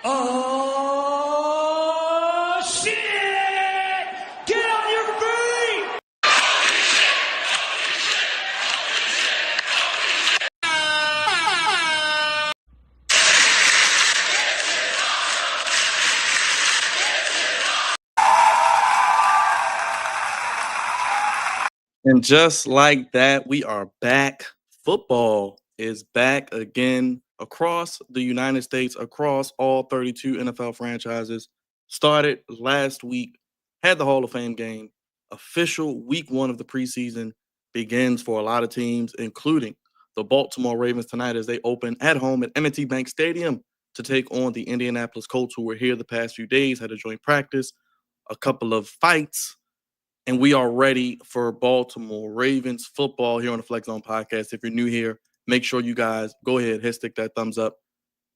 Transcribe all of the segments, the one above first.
Oh, shit! Get on your feet! And just like that, we are back. Football is back again across the United States, across all 32 NFL franchises. Started last week, had the Hall of Fame game. Official week one of the preseason begins for a lot of teams, including the Baltimore Ravens tonight as they open at home at M&T Bank Stadium to take on the Indianapolis Colts, who were here the past few days, had a joint practice, a couple of fights, and we are ready for Baltimore Ravens football here on the Flex Zone podcast. If you're new here, make sure you guys go ahead, stick that thumbs up.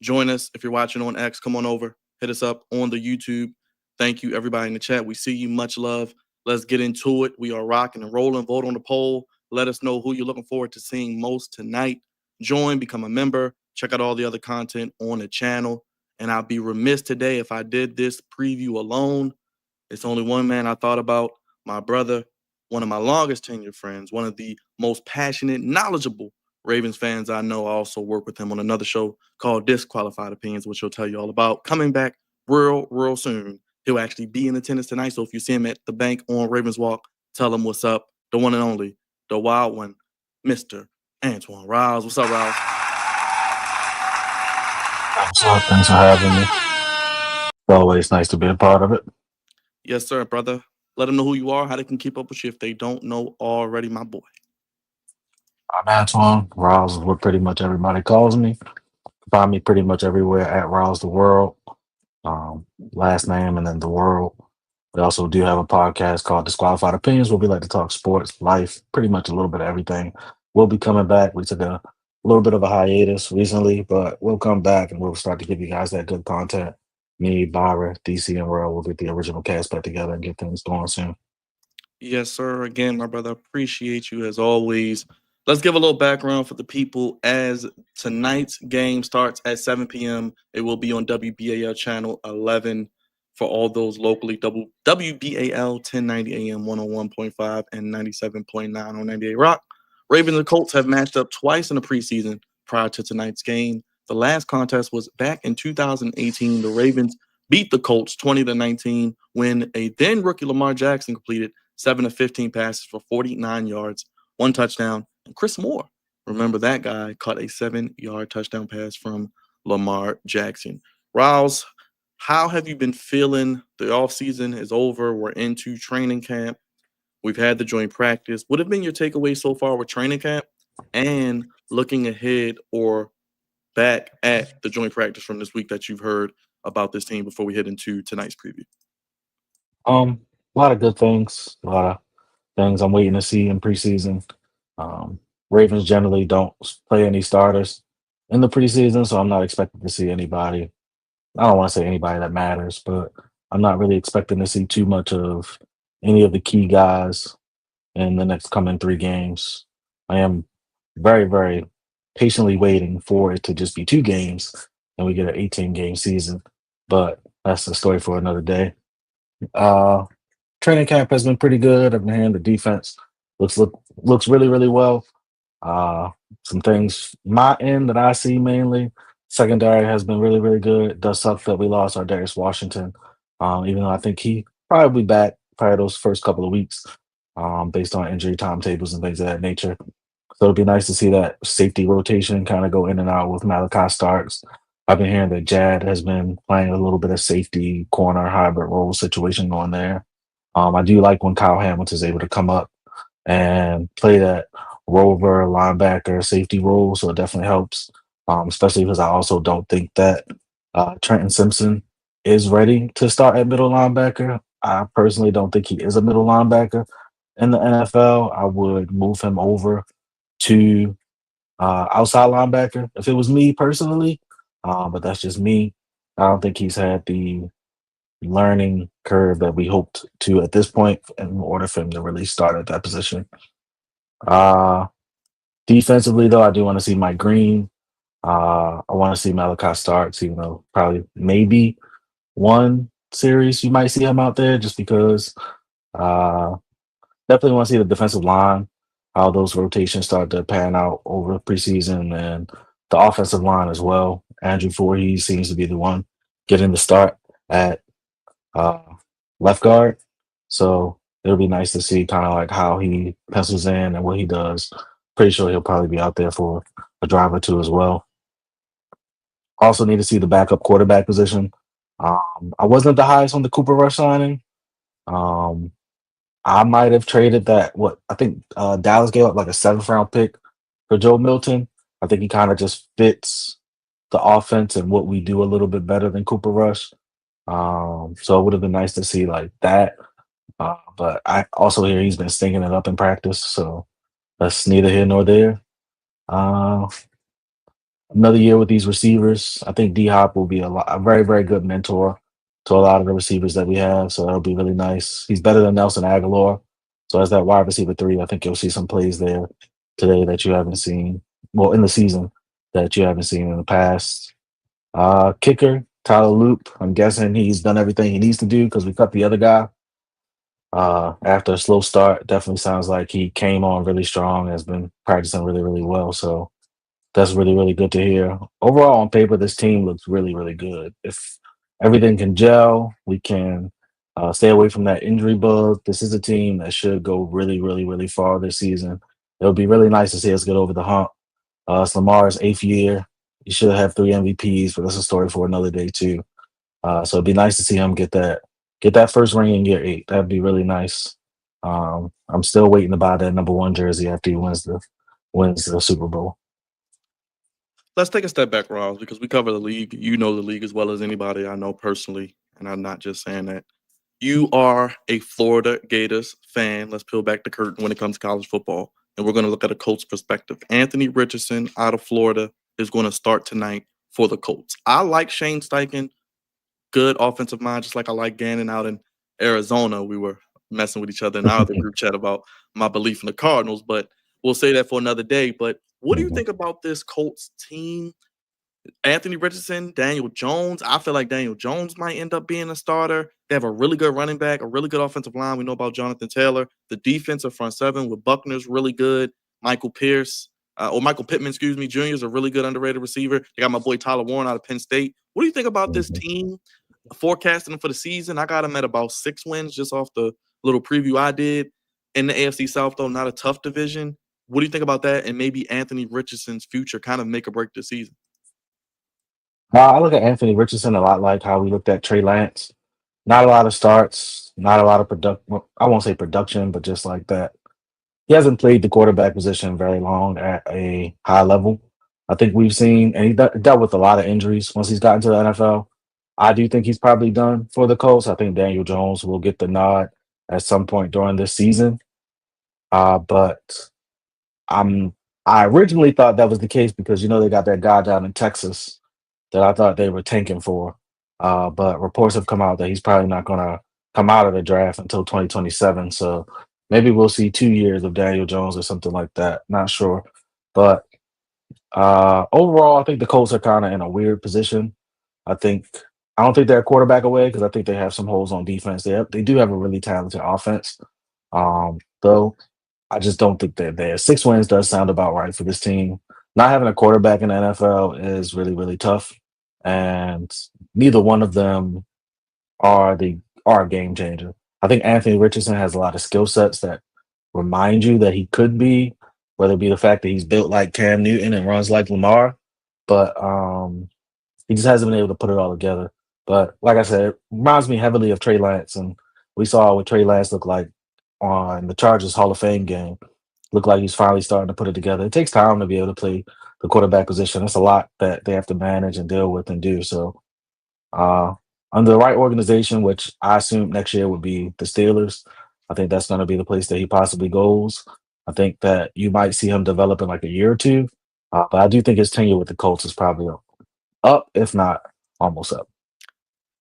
Join us if you're watching on X. Come on over, hit us up on the YouTube. Thank you, everybody in the chat. We see you. Much love. Let's get into it. We are rocking and rolling. Vote on the poll. Let us know who you're looking forward to seeing most tonight. Join, become a member. Check out all the other content on the channel. And I'd be remiss today if I did this preview alone. It's only one man I thought about, my brother, one of my longest tenured friends, one of the most passionate, knowledgeable Ravens fans I know. I also work with him on another show called Disqualified Opinions, which he'll tell you all about. Coming back real soon. He'll actually be in attendance tonight. So if you see him at the bank on Ravens Walk, tell him what's up. The one and only, the wild one, Mr. Antoine Riles. What's up, Riles? What's up? Thanks for having me. It's always nice to be a part of it. Yes, sir, brother. Let them know who you are, how they can keep up with you if they don't know already, my boy. I'm Antoine. Riles is what pretty much everybody calls me. Find me pretty much everywhere at Riles the World. Last name and then the world. We also do have a podcast called Disqualified Opinions where we like to talk sports, life, pretty much a little bit of everything. We'll be coming back. We took a little bit of a hiatus recently, but we'll come back and we'll start to give you guys that good content. Me, Byra, DC, and Royal will get the original cast back together and get things going soon. Yes, sir. Again, my brother, appreciate you as always. Let's give a little background for the people as tonight's game starts at 7 p.m. It will be on WBAL channel 11 for all those locally. WBAL 1090 AM 101.5 and 97.9 on 98 Rock. Ravens and Colts have matched up twice in the preseason prior to tonight's game. The last contest was back in 2018. The Ravens beat the Colts 20-19 when a then rookie Lamar Jackson completed 7 of 15 passes for 49 yards, 1 touchdown. And Chris Moore, remember that guy, caught a 7-yard touchdown pass from Lamar Jackson. Riles, how have you been feeling? The offseason is over. We're into training camp. We've had the joint practice. What have been your takeaways so far with training camp and looking ahead or back at the joint practice from this week that you've heard about this team before we head into tonight's preview? A lot of good things, a lot of things I'm waiting to see in preseason. Ravens generally don't play any starters in the preseason, so I'm not expecting to see anybody. I don't want to say anybody that matters, but I'm not really expecting to see too much of any of the key guys in the next coming 3 games. I am very patiently waiting for it to just be 2 games and we get an 18-game season, but that's a story for another day. Uh, Training camp has been pretty good. I've been hearing the defense looks really well. Uh, some things my end that I see mainly. Secondary has been really good. It does suck that we lost our Darius Washington. Even though I think he probably back probably those first couple of weeks, based on injury timetables and things of that nature. So it'd be nice to see that safety rotation kind of go in and out with Malachi Starks. I've been hearing that Jad has been playing a little bit of safety corner hybrid role situation going there. I do like when Kyle Hamilton's able to come up and play that rover, linebacker, safety role. So it definitely helps, especially because I also don't think that Trenton Simpson is ready to start at middle linebacker. I personally don't think he is a middle linebacker in the NFL. I would move him over to outside linebacker if it was me personally, but that's just me. I don't think he's had the learning curve that we hoped to at this point in order for him to really start at that position. Uh Defensively though, I do want to see Mike Green I want to see Malachi starts, even though probably maybe one series you might see him out there just because. Uh, Definitely want to see the defensive line, how those rotations start to pan out over preseason, and the offensive line as well. Andrew Voorhees seems to be the one getting the start at uh, left guard. So it'll be nice to see kind of like how he pencils in and what he does. Pretty sure he'll probably be out there for a drive or two as well. Also need to see the backup quarterback position. I wasn't the highest on the Cooper Rush signing. Um, I might have traded that. What I think Dallas gave up like a seventh round pick for Joe Milton. I think he kind of just fits the offense and what we do a little bit better than Cooper Rush. So it would have been nice to see like that. But I also hear he's been stinking it up in practice, so that's neither here nor there. Uh, Another year with these receivers. I think D Hop will be a very, very good mentor to a lot of the receivers that we have. So that'll be really nice. He's better than Nelson Aguilar. So as that wide receiver three, I think you'll see some plays there today that you haven't seen. Well, in the season that you haven't seen in the past. Kicker, Tyler Loop. I'm guessing he's done everything he needs to do because we cut the other guy. After a slow start, definitely sounds like he came on really strong, has been practicing really, really well. So that's really, really good to hear. Overall, on paper, this team looks really, really good. If everything can gel, we can stay away from that injury bug. This is a team that should go really, really, really far this season. It would be really nice to see us get over the hump. It's Lamar's eighth year. He should have 3 MVPs, but that's a story for another day too. So it'd be nice to see him get that first ring in year 8. That'd be really nice. I'm still waiting to buy that number 1 jersey after he wins the Super Bowl. Let's take a step back, Ross, because we cover the league. You know the league as well as anybody I know personally, and I'm not just saying that. You are a Florida Gators fan. Let's peel back the curtain when it comes to college football, and we're going to look at a Colts perspective. Anthony Richardson out of Florida is going to start tonight for the Colts. I like Shane Steichen, good offensive mind, just like I like Gannon out in Arizona. We were messing with each other in our other group chat about my belief in the Cardinals, but we'll say that for another day. But what do you Mhm. think about this Colts team? Anthony Richardson, Daniel Jones. I feel like Daniel Jones might end up being a starter. They have a really good running back, a really good offensive line. We know about Jonathan Taylor. The defensive front seven with Buckner's really good. Michael Pierce, or Michael Pittman, excuse me, Jr. is a really good underrated receiver. They got my boy Tyler Warren out of Penn State. What do you think about this Mhm. team? Forecasting them for the season, I got them at about 6 wins just off the little preview I did. In the AFC South, though, not a tough division. What do you think about that? And maybe Anthony Richardson's future kind of make or break this season? I look at Anthony Richardson a lot like how we looked at Trey Lance. Not a lot of starts, not a lot of I won't say production, but just like that. He hasn't played the quarterback position very long at a high level. I think we've seen, and he dealt with a lot of injuries once he's gotten to the NFL. I do think he's probably done for the Colts. I think Daniel Jones will get the nod at some point during this season. But I'm I originally thought that was the case because they got that guy down in Texas that I thought they were tanking for. But reports have come out that he's probably not going to come out of the draft until 2027. So maybe we'll see 2 years of Daniel Jones or something like that. Not sure. But overall, I think the Colts are kind of in a weird position. I think I don't think they're a quarterback away because I think they have some holes on defense. They do have a really talented offense. Though I just don't think they're there. 6 wins does sound about right for this team. Not having a quarterback in the NFL is really, really tough. And neither one of them are a game changer. I think Anthony Richardson has a lot of skill sets that remind you that he could be, whether it be the fact that he's built like Cam Newton and runs like Lamar. But he just hasn't been able to put it all together. But like I said, it reminds me heavily of Trey Lance, and we saw what Trey Lance looked like on the Chargers Hall of Fame game. Looked like he's finally starting to put it together. It takes time to be able to play the quarterback position. It's a lot that they have to manage and deal with and do. So uh, under the right organization, which I assume next year would be the Steelers, I think that's going to be the place that he possibly goes. I think that you might see him develop in like a year or two. But I do think his tenure with the Colts is probably up, if not almost up.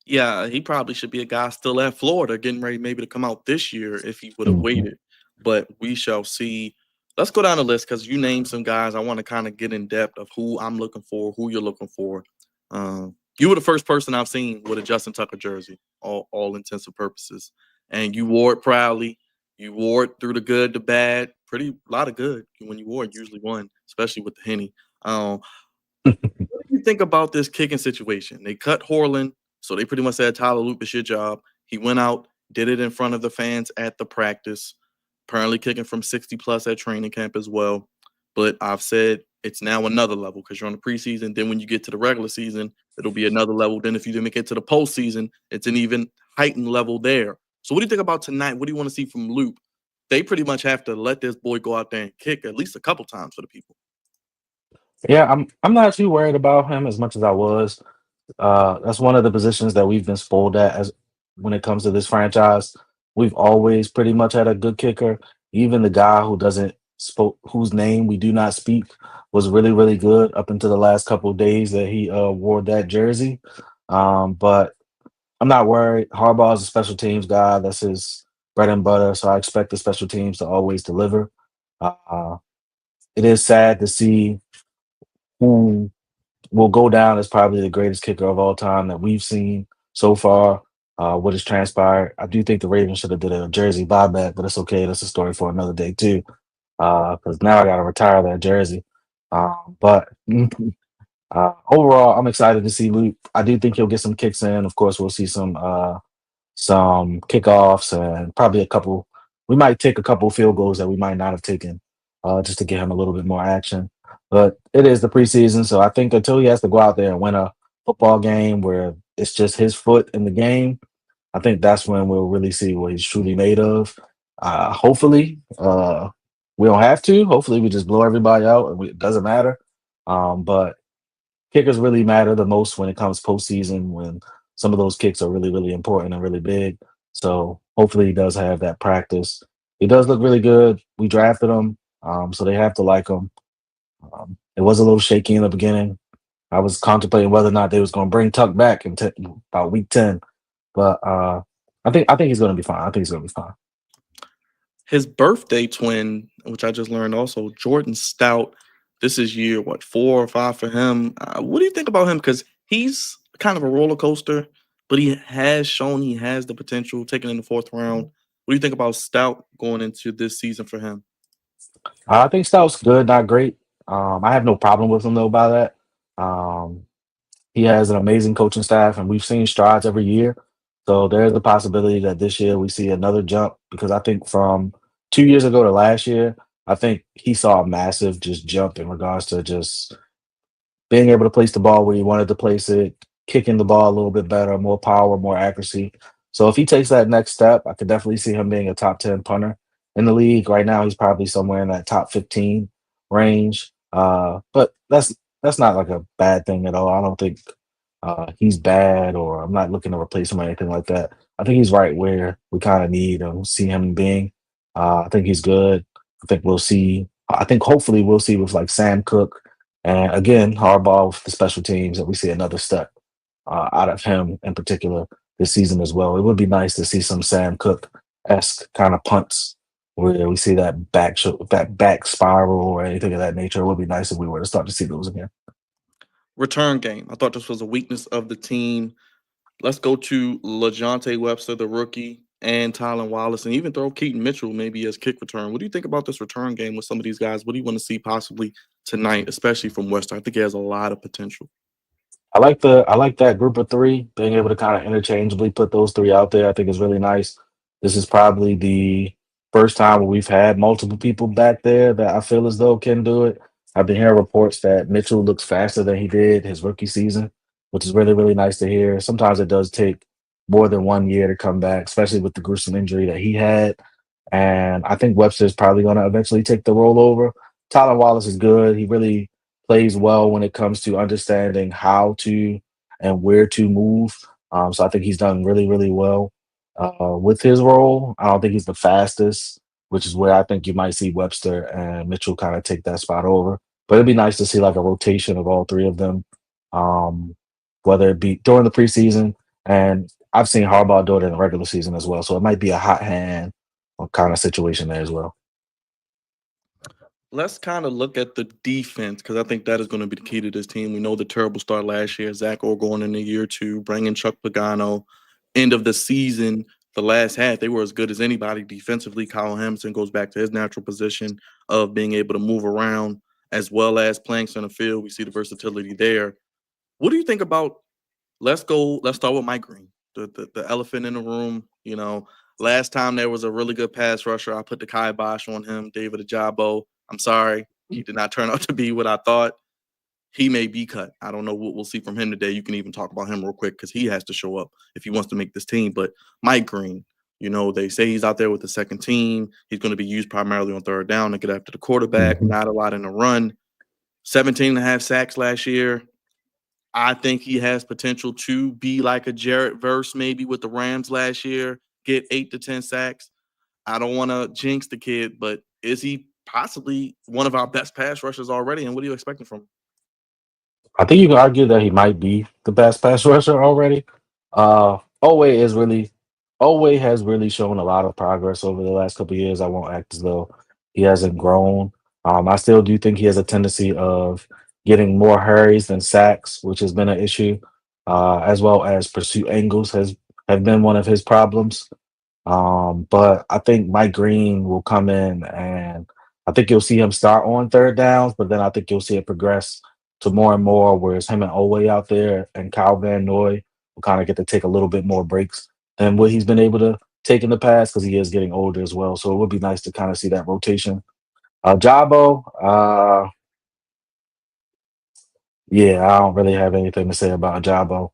Yeah, he probably should be a guy still at Florida, getting ready maybe to come out this year if he would have Mhm. waited. But we shall see. let's go down the list because you named some guys. I want to kind of get in depth of who I'm looking for, who you're looking for. You were the first person I've seen with a Justin Tucker jersey, all intents and purposes, and you wore it proudly. You wore it through the good, the bad, pretty lot of good. When you wore it, usually won, especially with the Henny. Um, what do you think about this kicking situation? They cut Horland, so they pretty much said, Tyler Loop, it's your job. He went out, did it in front of the fans at the practice, apparently kicking from 60 plus at training camp as well. But I've said it's now another level because you're on the preseason. Then when you get to the regular season, it'll be another level. Then if you didn't make it to the postseason, it's an even heightened level there. So what do you think about tonight? What do you want to see from Loop? They pretty much have to let this boy go out there and kick at least a couple times for the people. Yeah, I'm not too worried about him as much as I was. That's one of the positions that we've been spoiled at as when it comes to this franchise. We've always pretty much had a good kicker. Even the guy who doesn't spoke whose name we do not speak was really, really good up until the last couple of days that he wore that jersey. But I'm not worried. Harbaugh is a special teams guy. That's his bread and butter. So I expect the special teams to always deliver. Uh, it is sad to see who will go down as probably the greatest kicker of all time that we've seen so far. What has transpired? I do think the Ravens should have did a jersey buyback, but it's okay. That's a story for another day too. Because now I got to retire that jersey. But overall, I'm excited to see Luke. I do think he'll get some kicks in. Of course, we'll see some kickoffs and probably a couple. We might take a couple field goals that we might not have taken, just to get him a little bit more action. But it is the preseason, so I think until he has to go out there and win a football game where it's just his foot in the game, I think that's when we'll really see what he's truly made of. Hopefully, we don't have to. Hopefully, we just blow everybody out and it doesn't matter. But kickers really matter the most when it comes postseason when some of those kicks are really, really important and really big. So hopefully he does have that practice. He does look really good. We drafted him, so they have to like him. It was a little shaky in the beginning. I was contemplating whether or not they was going to bring Tuck back in about week 10, but I think he's going to be fine. I think he's going to be fine. His birthday twin, which I just learned also, Jordan Stout. This is year, what, 4 or 5 for him? What do you think about him? Because he's kind of a roller coaster, but he has shown he has the potential, taken in the 4th round. What do you think about Stout going into this season for him? I think Stout's good, not great. I have no problem with him though by that. Um, He has an amazing coaching staff, and we've seen strides every year. So there's a possibility that this year we see another jump because I think from 2 years ago to last year, I think he saw a massive just jump in regards to just being able to place the ball where he wanted to place it, kicking the ball a little bit better, more power, more accuracy. So if he takes that next step, I could definitely see him being a top 10 punter in the league. Right now, he's probably somewhere in that top 15 range. But that's not like a bad thing at all. I don't think he's bad or I'm not looking to replace him or anything like that. I think he's right where we kind of need or see him being. I think he's good. I think we'll see. I think hopefully we'll see with like Sam Cook and again, Harbaugh with the special teams that we see another step out of him in particular this season as well. It would be nice to see some Sam Cook esque kind of punts where we see that back spiral or anything of that nature. It would be nice if we were to start to see those again. Return game. I thought this was a weakness of the team. Let's go to LaJohntay Webster, the rookie, and Tylan Wallace, and even throw Keaton Mitchell maybe as kick return. What do you think about this return game with some of these guys? What do you want to see possibly tonight, especially from Webster? I think he has a lot of potential. I like that group of three, being able to kind of interchangeably put those three out there. I think is really nice. This is probably the first time where we've had multiple people back there that I feel as though can do it. I've been hearing reports that Mitchell looks faster than he did his rookie season, which is really, really nice to hear. Sometimes it does take more than 1 year to come back, especially with the gruesome injury that he had. And I think Webster's probably going to eventually take the role over. Tyler Wallace is good. He really plays well when it comes to understanding how to and where to move. So I think he's done really, really well with his role. I don't think he's the fastest, which is where I think you might see Webster and Mitchell kind of take that spot over. But it'd be nice to see like a rotation of all three of them, um, whether it be during the preseason. And I've seen Harbaugh do it in the regular season as well. So it might be a hot hand kind of situation there as well. Let's kind of look at the defense because I think that is going to be the key to this team. We know the terrible start last year. Zach Orr going in the year two, bringing Chuck Pagano. End of the season, the last half, they were as good as anybody defensively. Kyle Hamilton goes back to his natural position of being able to move around as well as playing center field. We see the versatility there. What do you think about? Let's start with Mike Green, the elephant in the room. Last time there was a really good pass rusher. I put the kibosh on him, David Ajabo. I'm sorry. He did not turn out to be what I thought. He may be cut. I don't know what we'll see from him today. You can even talk about him real quick because he has to show up if he wants to make this team. But Mike Green, they say he's out there with the second team. He's going to be used primarily on third down to get after the quarterback, not a lot in the run. 17 and a half sacks last year. I think he has potential to be like a Jarrett Verse maybe with the Rams last year, get 8 to 10 sacks. I don't want to jinx the kid, but is he possibly one of our best pass rushers already? And what are you expecting from him? I think you can argue that he might be the best pass rusher already. Owe has really shown a lot of progress over the last couple of years. I won't act as though he hasn't grown. I still do think he has a tendency of getting more hurries than sacks, which has been an issue, as well as pursuit angles have been one of his problems. But I think Mike Green will come in and I think you'll see him start on third downs, but then I think you'll see it progress to more and more, whereas him and Owe out there and Kyle Van Noy will kind of get to take a little bit more breaks than what he's been able to take in the past because he is getting older as well. So it would be nice to kind of see that rotation. Jabo, yeah, I don't really have anything to say about Jabo.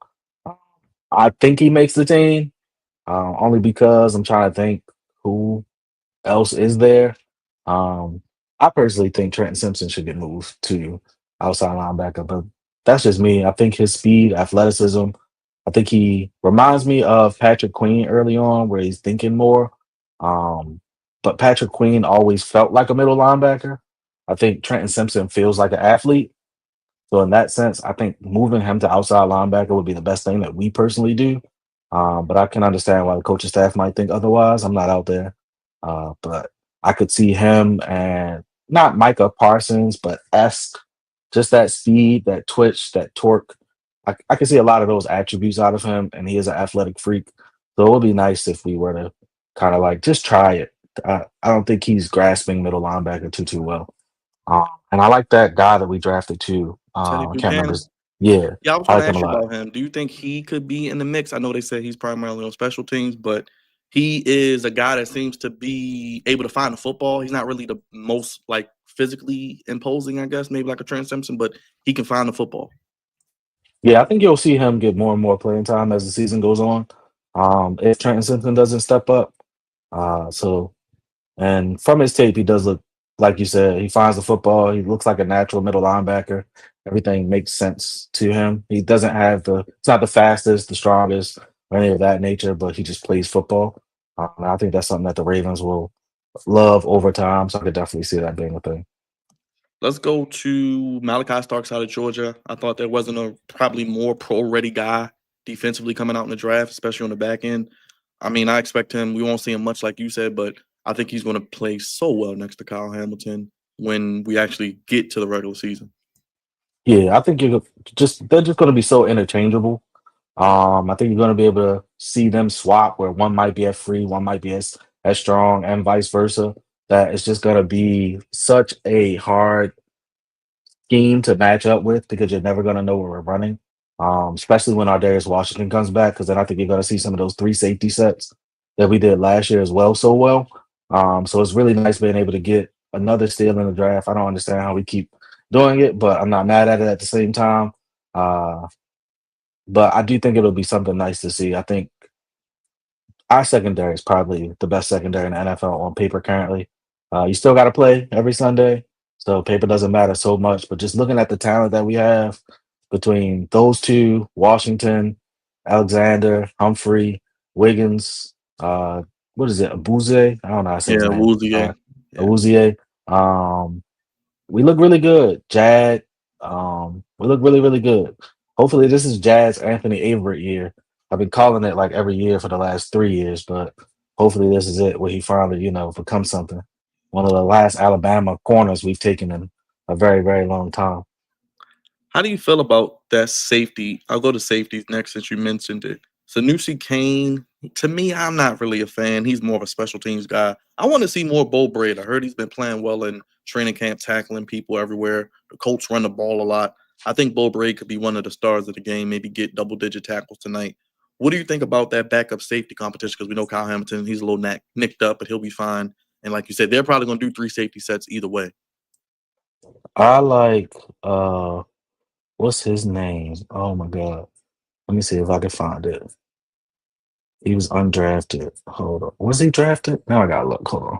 I think he makes the team, only because I'm trying to think who else is there. Um, I personally think Trenton Simpson should get moved to outside linebacker, but that's just me. I think his speed, athleticism, I think he reminds me of Patrick Queen early on, where he's thinking more. Um, but Patrick Queen always felt like a middle linebacker. I think Trenton Simpson feels like an athlete. So in that sense, I think moving him to outside linebacker would be the best thing that we personally do. But I can understand why the coaching staff might think otherwise. I'm not out there, but I could see him and not Micah Parsons, but esque, just that speed, that twitch, that torque. I can see a lot of those attributes out of him, and he is an athletic freak. So it would be nice if we were to kind of like just try it. I don't think he's grasping middle linebacker too well. And I like that guy that we drafted too. Teddy I can't remember. Buchanan. Yeah, Yeah, I was I going to like him a ask you lot. about him. Do you think he could be in the mix? I know they say he's primarily on special teams, but he is a guy that seems to be able to find the football. He's not really the most like physically imposing, I guess, maybe like a Trent Simpson, but he can find the football. Yeah, I think you'll see him get more and more playing time as the season goes on. If Trenton Simpson doesn't step up, so and from his tape, he does look like you said. He finds the football. He looks like a natural middle linebacker. Everything makes sense to him. He doesn't have the. It's not the fastest, the strongest, or any of that nature, but he just plays football. And I think that's something that the Ravens will love over time. So I could definitely see that being a thing. Let's go to Malachi Starks out of Georgia. I thought there wasn't a probably more pro-ready guy defensively coming out in the draft, especially on the back end. I mean, I expect him. We won't see him much like you said, but I think he's going to play so well next to Kyle Hamilton when we actually get to the regular season. Yeah, I think they're just going to be so interchangeable. I think you're going to be able to see them swap where one might be at free, one might be as strong, and vice versa. That it's just going to be such a hard scheme to match up with because you're never going to know where we're running. Especially when our Darius Washington comes back, because then I think you're going to see some of those three safety sets that we did last year as well, so well. So it's really nice being able to get another steal in the draft. I don't understand how we keep doing it, but I'm not mad at it at the same time. Uh, but I do think it'll be something nice to see. I think our secondary is probably the best secondary in the NFL on paper currently. You still got to play every Sunday, so paper doesn't matter so much. But just looking at the talent that we have between those two, Washington, Alexander, Humphrey, Wiggins, what is it, Abuze? I don't know how to say his Yeah, name. Woozy. Yeah. Awuzie. We look really good. Jad, we look really, really good. Hopefully, this is Jad's Anthony Averett year. I've been calling it like every year for the last 3 years, but hopefully, this is it where he finally, becomes something. one of the last Alabama corners we've taken in a very, very long time. How do you feel about that safety? I'll go to safeties next since you mentioned it. Sanusi Kane, to me, I'm not really a fan. He's more of a special teams guy. I want to see more Bo Braid. I heard he's been playing well in training camp, tackling people everywhere. The Colts run the ball a lot. I think Bo Braid could be one of the stars of the game, maybe get double-digit tackles tonight. What do you think about that backup safety competition? Because we know Kyle Hamilton, he's a little nicked up, but he'll be fine. And like you said, they're probably going to do 3 safety sets either way. I like what's his name? Oh my god. Let me see if I can find it. He was undrafted. Hold on. Was he drafted? Now I gotta look. Hold on.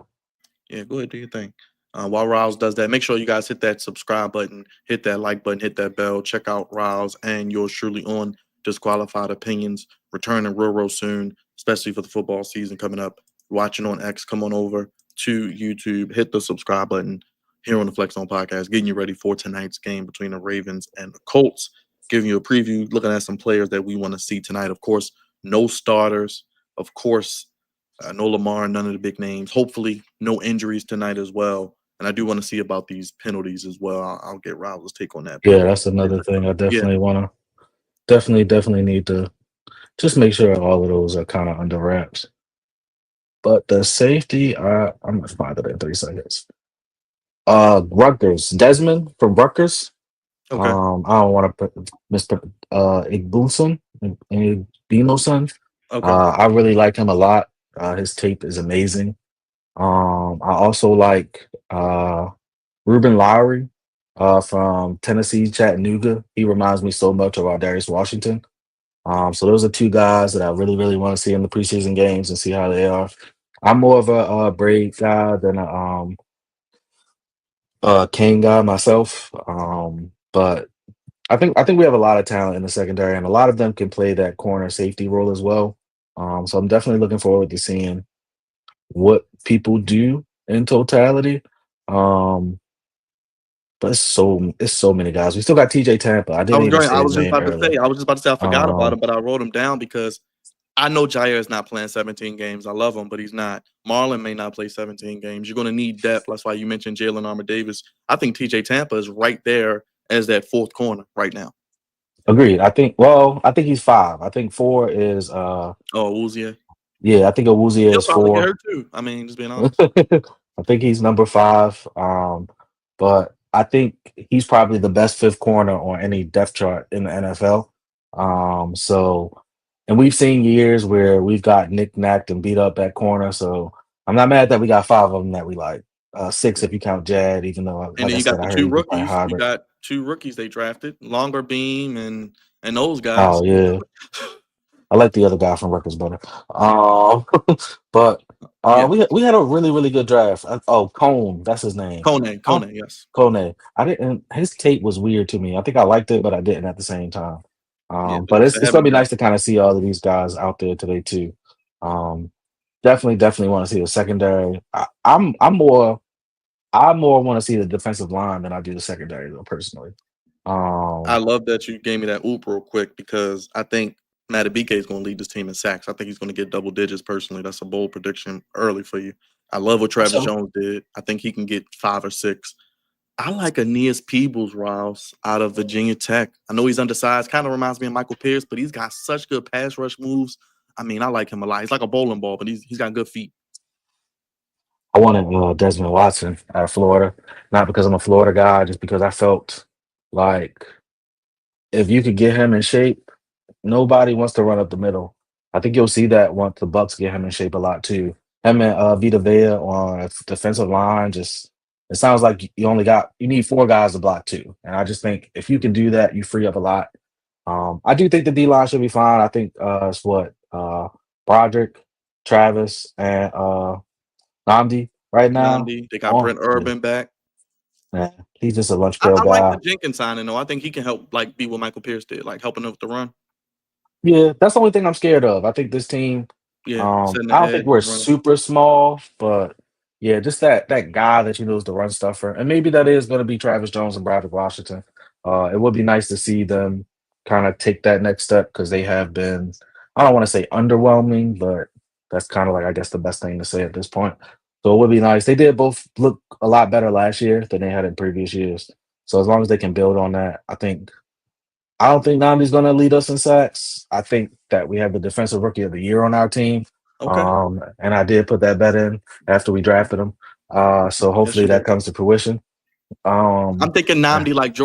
Yeah, go ahead, do your thing. While Riles does that, make sure you guys hit that subscribe button, hit that like button, hit that bell. Check out Riles and yours truly on Disqualified Opinions, returning real soon, especially for the football season coming up. Watching on X, come on over to YouTube, hit the subscribe button here on the Flex On Podcast, getting you ready for tonight's game between the Ravens and the Colts, giving you a preview, looking at some players that we want to see tonight. Of course, no starters. Of course, no Lamar, none of the big names. Hopefully, no injuries tonight as well. And I do want to see about these penalties as well. I'll get Riles' take on that. But Yeah, that's another thing I yeah, definitely wanna definitely need to just make sure all of those are kind of under wraps. But the safety, I'm gonna find it in 3 seconds. Rutgers, Desmond from Rutgers. okay, I don't want to put Mr. Igbunson, Igbinoson. okay, I really like him a lot. His tape is amazing. I also like Ruben Lowry from Tennessee, Chattanooga. He reminds me so much of Darius Washington. So those are 2 guys that I really want to see in the preseason games and see how they are. I'm more of a Braid guy than a Kane guy myself. But I think we have a lot of talent in the secondary, and a lot of them can play that corner safety role as well. So I'm definitely looking forward to seeing what people do in totality. Um, but it's so many guys. We still got TJ Tampa. I didn't even say I his was just name about to earlier. say, I forgot about him, Um, but I wrote him down because I know Jair is not playing 17 games. I love him, but he's not. Marlon may not play 17 games. You're going to need depth. That's why you mentioned Jalen Armour Davis. I think TJ Tampa is right there as that fourth corner right now. Agreed. I think he's 5. I think 4 is Oh, Uzier. yeah, I think Awuzie He'll is probably get 4. hurt too. I mean, just being honest. I think he's number 5. But I think he's probably the best fifth corner on any depth chart in the NFL. So, and we've seen years where we've got knick-knacked and beat up at corner. So I'm not mad that we got 5 of them that we like. 6 if you count Jad, even though, And like then I you got said, the I heard two he can play rookies. You hybrid. got 2 rookies they drafted, Longer Beam and those guys. Oh yeah, I like the other guy from Rutgers better. Um, but Yeah, we had a really good draft. Oh, Cone, that's his name. I, Kone, yes. Kone. I didn't. His tape was weird to me. I think I liked it, but I didn't at the same time. Yeah, but But it's it's a it's heavy gonna be draft. nice to kind of see all of these guys out there today too. Um, definitely want to see the secondary. I more want to see the defensive line than I do the secondary though personally. I Um, love that you gave me that oop real quick because I think Matabike is going to lead this team in sacks. I think he's going to get double digits personally. That's a bold prediction early for you. I love what Travis so Jones did. I think he can get 5 or 6. I like Aeneas Peebles, Riles, out of Virginia Tech. I know he's undersized, kind of reminds me of Michael Pierce, but he's got such good pass rush moves. I mean, I like him a lot. He's like a bowling ball, but he's got good feet. I wanted Desmond Watson out of Florida, not because I'm a Florida guy, just because I felt like if you could get him in shape, nobody wants to run up the middle. I think you'll see that once the Bucks get him in shape a lot too. Him and Vita Vea on a defensive line, just it sounds like you need 4 guys to block 2, and I just think if you can do that, you free up a lot. I do think the D line should be fine. I think it's what Broderick, Travis, and Namdi right now. Nandi, they got Oh, Brent yeah. Urban back. Yeah, he's just a lunch I, pail I like the guy. Jenkins signing though. I think he can help like be what Michael Pierce did, like helping them with the run. Yeah, that's the only thing I'm scared of. I think this team, Yeah, setting I the don't think edge we're and running. super small, but yeah, just that guy that you know is the run stuffer. And maybe that is gonna be Travis Jones and Bradley Washington. It would be nice to see them kind of take that next step because they have been, I don't want to say underwhelming, but that's kind of like I guess the best thing to say at this point. So it would be nice. They did both look a lot better last year than they had in previous years. So as long as they can build on that, I don't think Nami's going to lead us in sacks. I think that we have the defensive rookie of the year on our team. Okay. And I did put that bet in after we drafted him. So Yes, hopefully you that did. comes to fruition. I'm thinking Yeah. Namdi like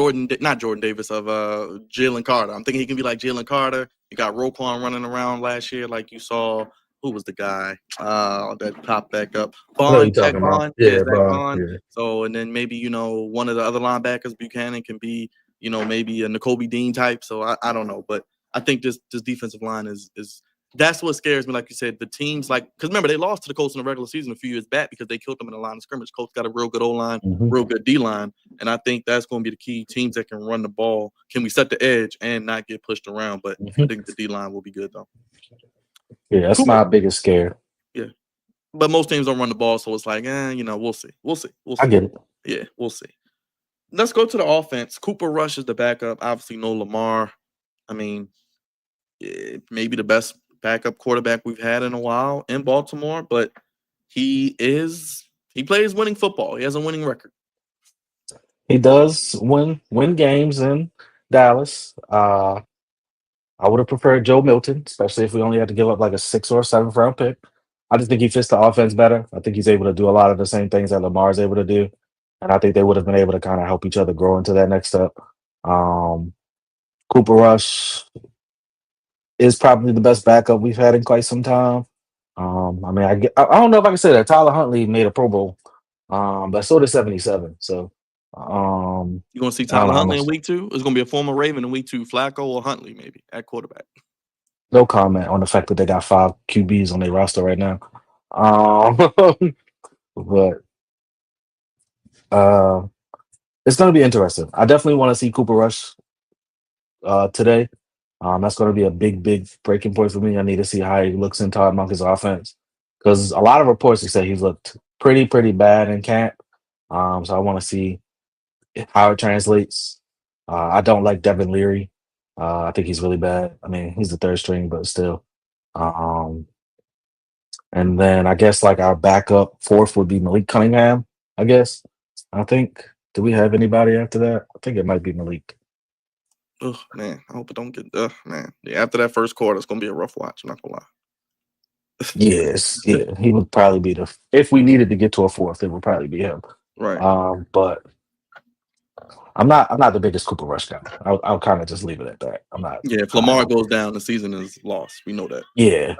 not Jordan Davis of Jalen Carter. I'm thinking he can be like Jalen Carter. You got Roquan running around last year, like you saw. Who was the guy that popped back up? I know what you're Zach talking about. Bond. Yeah, Yeah, Zach Bond. Bond. Yeah. So, and then maybe, one of the other linebackers, Buchanan, can be, maybe a N'Kobe Dean type. So I don't know. But I think this defensive line is that's what scares me. Like you said, the teams because remember, they lost to the Colts in the regular season a few years back because they killed them in the line of scrimmage. Colts got a real good O-line, real good D-line. And I think that's going to be the key. Teams that can run the ball. Can we set the edge and not get pushed around? But I think the D-line will be good, though. Yeah, that's Cool. my biggest scare. Yeah. But most teams don't run the ball, so it's like, we'll see. We'll see. I get it. Yeah, we'll see. Let's go to the offense. Cooper Rush is the backup. Obviously, no Lamar. I mean, maybe the best backup quarterback we've had in a while in Baltimore, but he plays winning football. He has a winning record. He does win games in Dallas. I would have preferred Joe Milton, especially if we only had to give up like a 6th or 7th round pick. I just think he fits the offense better. I think he's able to do a lot of the same things that Lamar's able to do. And I think they would have been able to kind of help each other grow into that next step. Cooper Rush is probably the best backup we've had in quite some time. I mean, I don't know if I can say that. Tyler Huntley made a Pro Bowl, but so did 77. So You're going to see I don't Tyler know how Huntley much. in week 2? It's going to be a former Raven in week 2, Flacco or Huntley maybe at quarterback. No comment on the fact that they got 5 QBs on their roster right now. But it's going to be interesting. I definitely want to see Cooper Rush today. That's going to be a big breaking point for me. I need to see how he looks in Todd Monken's offense because a lot of reports say he's looked pretty bad in camp. So I want to see how it translates. I don't like Devin Leary. I think he's really bad. I mean, he's the 3rd string, but still. And then I guess like our backup 4th would be Malik Cunningham, I guess. I think. Do we have anybody after that? I think it might be Malik. Oh, man. I hope it don't get man. Yeah, after that first quarter, it's going to be a rough watch. I'm not going to lie. Yes, yeah. He would probably be if we needed to get to a 4th, it would probably be him. Right. But I'm not the biggest Cooper Rush guy. I'll kind of just leave it at that. I'm not. Yeah, if Lamar goes down, the season is lost. We know that. Yeah.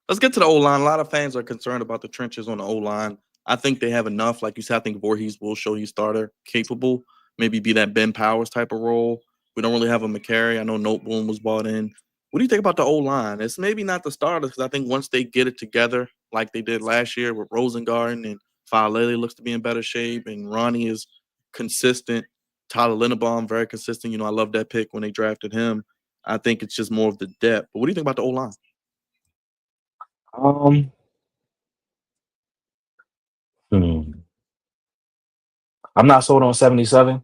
Let's get to the O-line. A lot of fans are concerned about the trenches on the O-line. I think they have enough. Like you said, I think Voorhees will show you starter capable. Maybe be that Ben Powers type of role. We don't really have a McCary. I know Noteboom was bought in. What do you think about the O-line? It's maybe not the starters because I think once they get it together like they did last year with Rosengarten and Falele looks to be in better shape and Ronnie is consistent. Tyler Linderbaum, very consistent. I love that pick when they drafted him. I think it's just more of the depth. But what do you think about the O-line? I'm not sold on 77.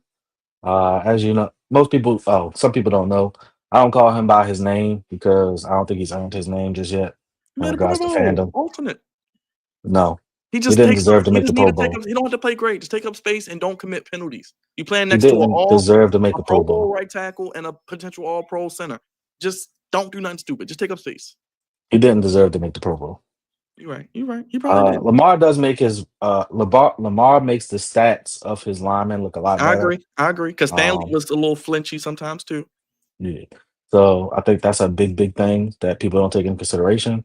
As you know, some people don't know. I don't call him by his name because I don't think he's earned his name just yet in regards to fandom. Alternate. No, he didn't deserve to make the Pro Bowl. He don't have to play great. Just take up space and don't commit penalties. You playing He next to didn't deserve to make the Pro Bowl. right tackle and a potential All-Pro center. Just don't do nothing stupid. Just take up space. He didn't deserve to make the Pro Bowl. You're right. He probably did. Lamar does make his Lamar makes the stats of his linemen look a lot better. I agree. Because Stanley was a little flinchy sometimes too. Yeah. So I think that's a big thing that people don't take into consideration.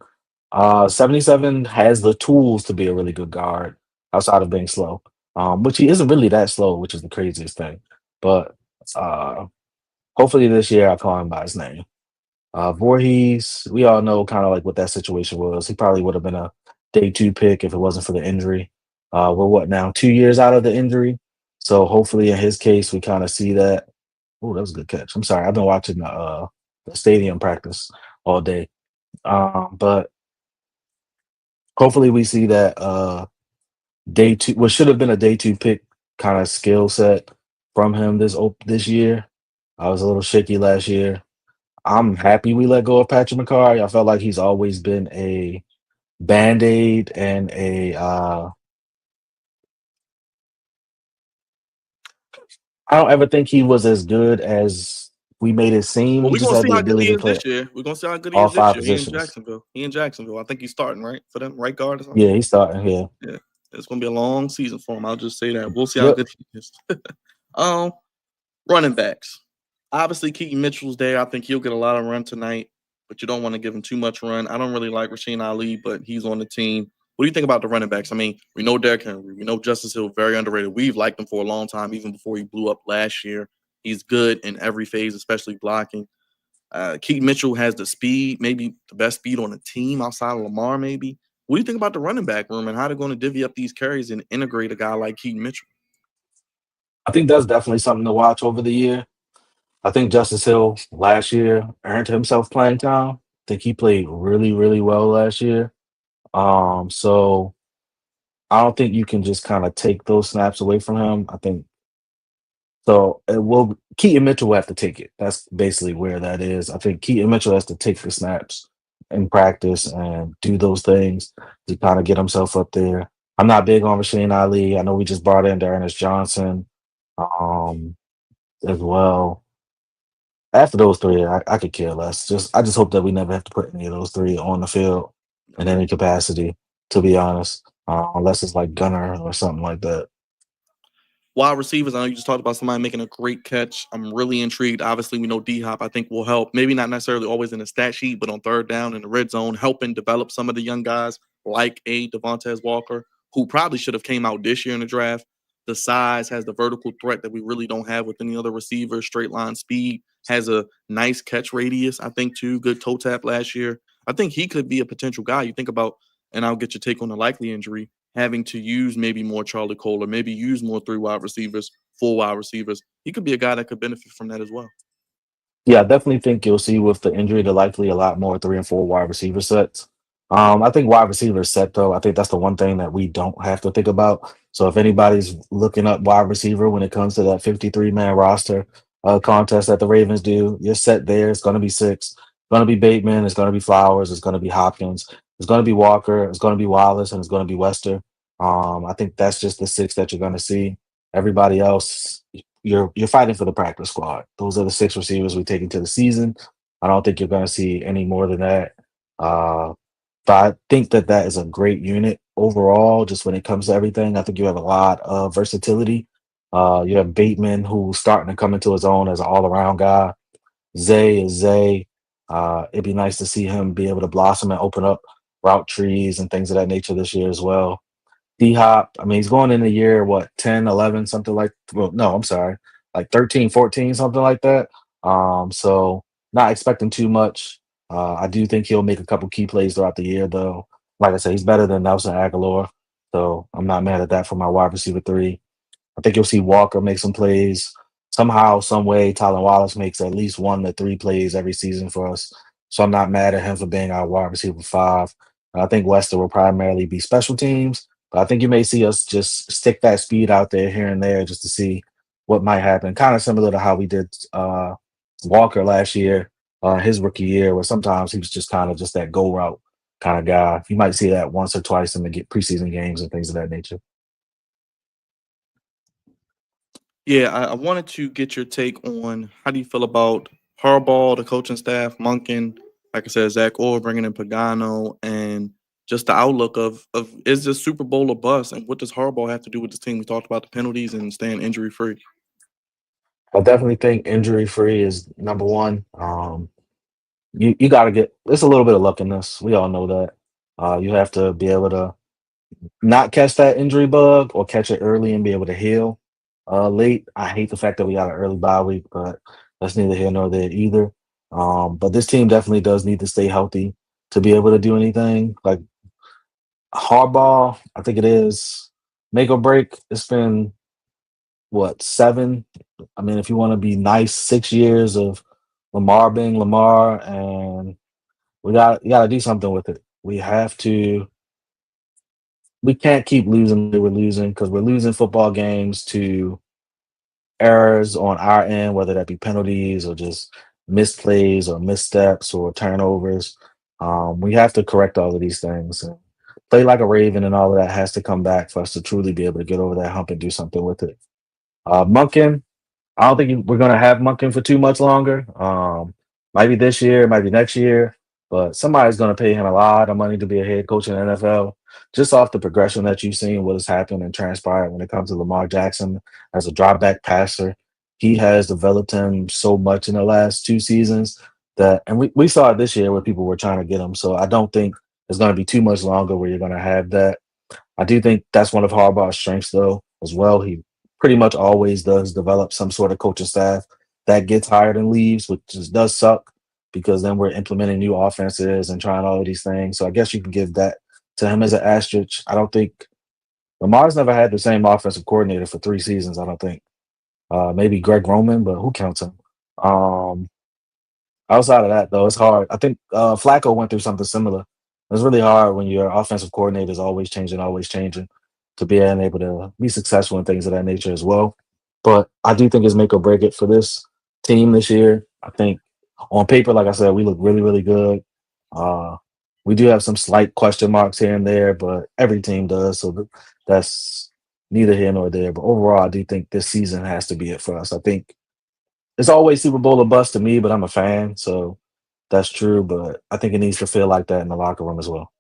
77 has the tools to be a really good guard outside of being slow. Which he isn't really that slow, which is the craziest thing. But hopefully this year I call him by his name. Voorhees, we all know kind of like what that situation was. He probably would have been a day 2 pick if it wasn't for the injury. We're what now? 2 years out of the injury. So hopefully in his case, we kind of see that. Oh, that was a good catch. I'm sorry. I've been watching the stadium practice all day. But hopefully we see that day 2, what should have been a day 2 pick kind of skill set from him this year. I was a little shaky last year. I'm happy we let go of Patrick McCarry. I felt like he's always been a Band-Aid and a I don't ever think he was as good as we made it seem. Well, He we're just gonna had see the how good he ability to is play this year. We're gonna see how good he all is this five year. He in positions. Jacksonville. He in Jacksonville. I think he's starting, right? For them, right guard or something. Yeah, he's starting here. Yeah. It's gonna be a long season for him. I'll just say that. We'll see how Yep. good he is. um, running backs. Obviously, Keaton Mitchell's there. I think he'll get a lot of run tonight, but you don't want to give him too much run. I don't really like Rasheen Ali, but he's on the team. What do you think about the running backs? I mean, we know Derrick Henry. We know Justice Hill, very underrated. We've liked him for a long time, even before he blew up last year. He's good in every phase, especially blocking. Keaton Mitchell has the speed, maybe the best speed on the team outside of Lamar, maybe. What do you think about the running back room and how they're going to divvy up these carries and integrate a guy like Keaton Mitchell? I think that's definitely something to watch over the year. I think Justice Hill last year earned himself playing time. I think he played really, really well last year. So I don't think you can just kind of take those snaps away from him. I think so. It will Keaton Mitchell will have to take it. That's basically where that is. I think Keaton Mitchell has to take the snaps in practice and do those things to kind of get himself up there. I'm not big on Rasheen Ali. I know we just brought in Ernest Johnson um, as well. After those three, I could care less. I just hope that we never have to put any of those three on the field in any capacity. To be honest, unless it's like Gunner or something like that. Wide receivers, I know you just talked about somebody making a great catch. I'm really intrigued. Obviously, we know D Hop, I think, will help. Maybe not necessarily always in the stat sheet, but on third down in the red zone, helping develop some of the young guys like a Devontae Walker, who probably should have came out this year in the draft. The size has the vertical threat that we really don't have with any other receiver. Straight line speed has a nice catch radius, I think, too. Good toe tap last year. I think he could be a potential guy. You think about, and I'll get your take on the likely injury, having to use maybe more Charlie Cole or maybe use more three wide receivers, four wide receivers. He could be a guy that could benefit from that as well. Yeah, I definitely think you'll see with the injury, the likely a lot more 3 and 4 wide receiver sets. I think wide receiver set though. I think that's the one thing that we don't have to think about. So if anybody's looking up wide receiver when it comes to that 53-man roster contest that the Ravens do, you're set there. It's going to be six. It's going to be Bateman. It's going to be Flowers. It's going to be Hopkins. It's going to be Walker. It's going to be Wallace, and it's going to be Wester. I think that's just the six that you're going to see. Everybody else, you're fighting for the practice squad. Those are the six receivers we take into the season. I don't think you're going to see any more than that. Uh, but I think that that is a great unit overall. Just when it comes to everything, I think you have a lot of versatility. You have Bateman, who's starting to come into his own as an all-around guy. Zay is Zay. It'd be nice to see him be able to blossom and open up route trees and things of that nature this year as well. D Hop, I mean, he's going in the year, what, 10, 11, something like, well, no, I'm sorry, like 13, 14, something like that. So not expecting too much. I do think he'll make a couple key plays throughout the year, though. Like I said, he's better than Nelson Aguilar. So I'm not mad at that for my wide receiver three. I think you'll see Walker make some plays. Somehow, some way, Tyler Wallace makes at least 1 to 3 plays every season for us. So I'm not mad at him for being our wide receiver five. I think Wester will primarily be special teams, but I think you may see us just stick that speed out there here and there just to see what might happen. Kind of similar to how we did Walker last year, his rookie year, where sometimes he was just kind of just that go route kind of guy. You might see that once or twice in the preseason games and things of that nature. Yeah, I wanted to get your take on how do you feel about Harbaugh, the coaching staff, Monken, like I said, Zach Orr bringing in Pagano, and just the outlook of is this Super Bowl a bust, and what does Harbaugh have to do with this team? We talked about the penalties and staying injury free. I definitely think injury free is number one. You got to get it's a little bit of luck in this. We all know that. You have to be able to not catch that injury bug or catch it early and be able to heal late. I hate the fact that we got an early bye week, but that's neither here nor there either. But this team definitely does need to stay healthy to be able to do anything. Like Hardball, I think it is make or break. It's been what, 7? I mean, if you want to be nice, 6 years of Lamar being Lamar, and we gotta do something with it. We can't keep losing the way we're losing because we're losing football games to errors on our end, whether that be penalties or just misplays or missteps or turnovers. We have to correct all of these things. And play like a Raven and all of that has to come back for us to truly be able to get over that hump and do something with it. Monken, I don't think we're gonna have Monken for too much longer. Might be this year, might be next year, but somebody's gonna pay him a lot of money to be a head coach in the NFL. Just off the progression that you've seen, what has happened and transpired when it comes to Lamar Jackson as a drop back passer. He has developed him so much in the last 2 seasons that, and we saw it this year where people were trying to get him. So I don't think it's going to be too much longer where you're going to have that. I do think that's one of Harbaugh's strengths, though, as well. He pretty much always does develop some sort of coaching staff that gets hired and leaves, which just does suck because then we're implementing new offenses and trying all of these things. So I guess you can give that to him as an asterisk. I don't think Lamar's never had the same offensive coordinator for 3 seasons. I don't think. Maybe Greg Roman, but who counts him? Um, Outside of that, though, it's hard. I think Flacco went through something similar. It's really hard when your offensive coordinator is always changing, to be able to be successful in things of that nature as well. But I do think it's make or break it for this team this year. I think on paper, like I said, we look really, really good. Uh, we do have some slight question marks here and there, but every team does. So that's neither here nor there. But overall, I do think this season has to be it for us. I think it's always Super Bowl or bust to me, but I'm a fan, so that's true. But I think it needs to feel like that in the locker room as well.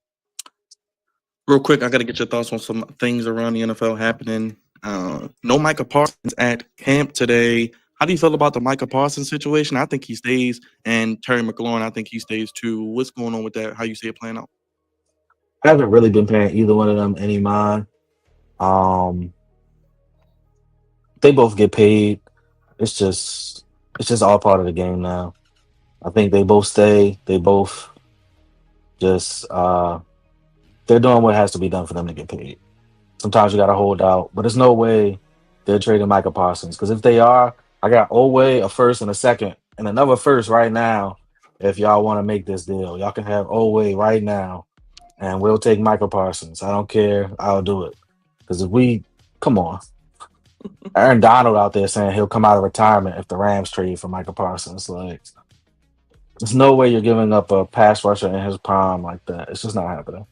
Real quick, I got to get your thoughts on some things around the NFL happening. No Micah Parsons at camp today. How do you feel about the Micah Parsons situation? I think he stays, and Terry McLaurin, I think he stays too. What's going on with that? How you see it playing out? I haven't really been paying either one of them any mind. Um, they both get paid. It's just all part of the game now. I think they both stay. They both just they're doing what has to be done for them to get paid. Sometimes you got to hold out, but there's no way they're trading Micah Parsons. Because if they are, I got Oweh, a first and a second, and another first right now. If y'all want to make this deal, y'all can have Oweh right now, and we'll take Micah Parsons. I don't care. I'll do it. Because if we come on, Aaron Donald out there saying he'll come out of retirement if the Rams trade for Micah Parsons. Like, there's no way you're giving up a pass rusher in his prime like that. It's just not happening.